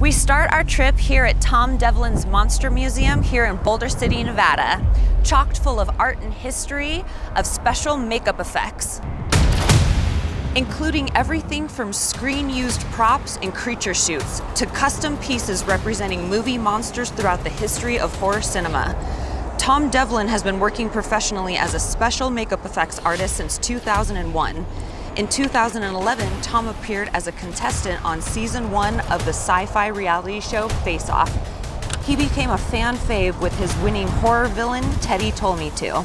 We start our trip here at Tom Devlin's Monster Museum here in Boulder City, Nevada, chocked full of art and history of special makeup effects, including everything from screen-used props and creature shoots to custom pieces representing movie monsters throughout the history of horror cinema. Tom Devlin has been working professionally as a special makeup effects artist since 2001. In 2011, Tom appeared as a contestant on season 1 of the sci-fi reality show Face Off. He became a fan fave with his winning horror villain, Teddy Told Me To.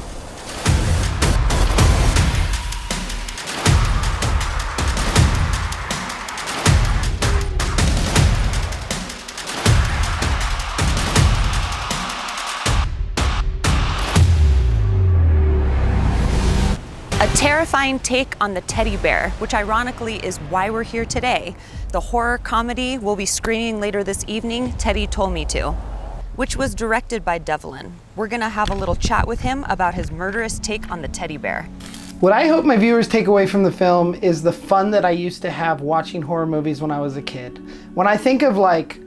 A terrifying take on the teddy bear, which ironically is why we're here today. The horror comedy we'll be screening later this evening, Teddy Told Me To, which was directed by Devlin. We're gonna have a little chat with him about his murderous take on the teddy bear. What I hope my viewers take away from the film is the fun that I used to have watching horror movies when I was a kid. When I think of like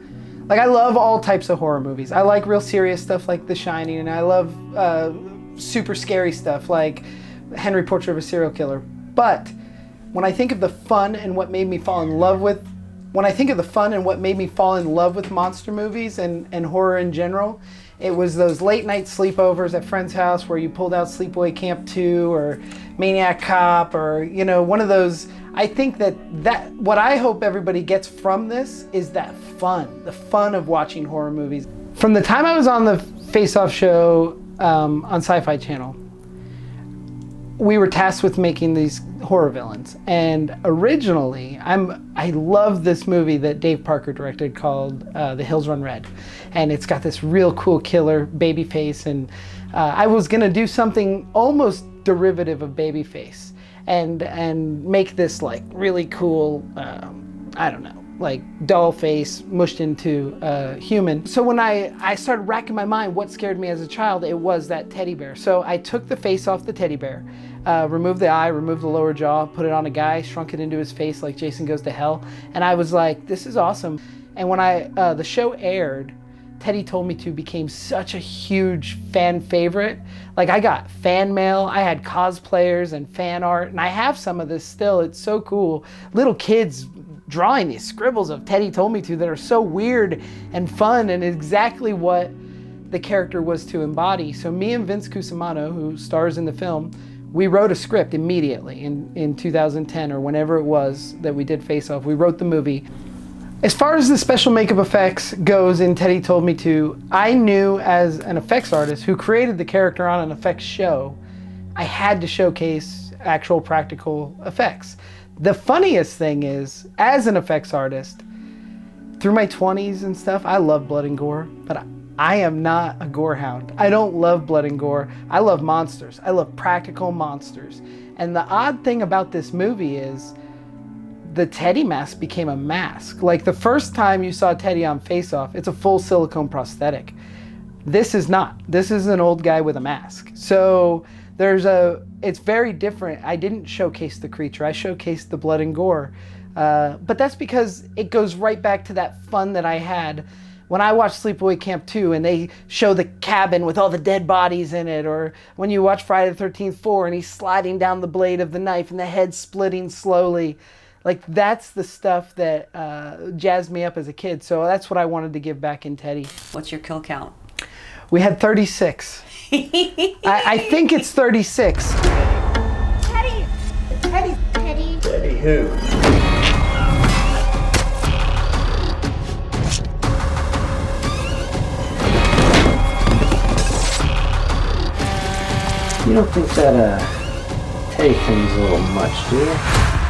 I love all types of horror movies. I like real serious stuff like The Shining, and I love super scary stuff like Henry Portrait of a Serial Killer. But when I think of the fun and what made me fall in love with, monster movies and horror in general, it was those late night sleepovers at friends' house where you pulled out Sleepaway Camp 2 or Maniac Cop, or one of those. I think that what I hope everybody gets from this is that fun, the fun of watching horror movies. From the time I was on the Face Off show on Sci-Fi Channel, we were tasked with making these horror villains. And originally, I love this movie that Dave Parker directed called The Hills Run Red. And it's got this real cool killer, Babyface. And I was gonna do something almost derivative of Babyface and make this like really cool, I don't know, like doll face mushed into human. So when I started racking my mind what scared me as a child, it was that teddy bear. So I took the face off the teddy bear, removed the eye, removed the lower jaw, put it on a guy, shrunk it into his face like Jason Goes to Hell. And I was like, this is awesome. And when the show aired, Teddy Told Me To became such a huge fan favorite. Like, I got fan mail, I had cosplayers and fan art, and I have some of this still. It's so cool. Little kids drawing these scribbles of Teddy Told Me To that are so weird and fun and exactly what the character was to embody. So me and Vince Cusimano, who stars in the film, we wrote a script immediately in 2010 or whenever it was that we did Face Off. We wrote the movie. As far as the special makeup effects goes in Teddy Told Me To, I knew as an effects artist who created the character on an effects show, I had to showcase actual practical effects. The funniest thing is, as an effects artist, through my 20s and stuff, I love blood and gore, but I am not a gore hound. I don't love blood and gore. I love monsters. I love practical monsters. And the odd thing about this movie is the Teddy mask became a mask. Like the first time you saw Teddy on Face Off, it's a full silicone prosthetic. This is not. This is an old guy with a mask. So it's very different. I didn't showcase the creature. I showcased the blood and gore. But that's because it goes right back to that fun that I had when I watched Sleepaway Camp 2 and they show the cabin with all the dead bodies in it, or when you watch Friday the 13th 4 and he's sliding down the blade of the knife and the head splitting slowly. Like, that's the stuff that jazzed me up as a kid. So that's what I wanted to give back in Teddy. What's your kill count? We had 36. I think it's 36. Teddy! Teddy! Teddy! Teddy who? You don't think that Teddy thing's a little much, do you?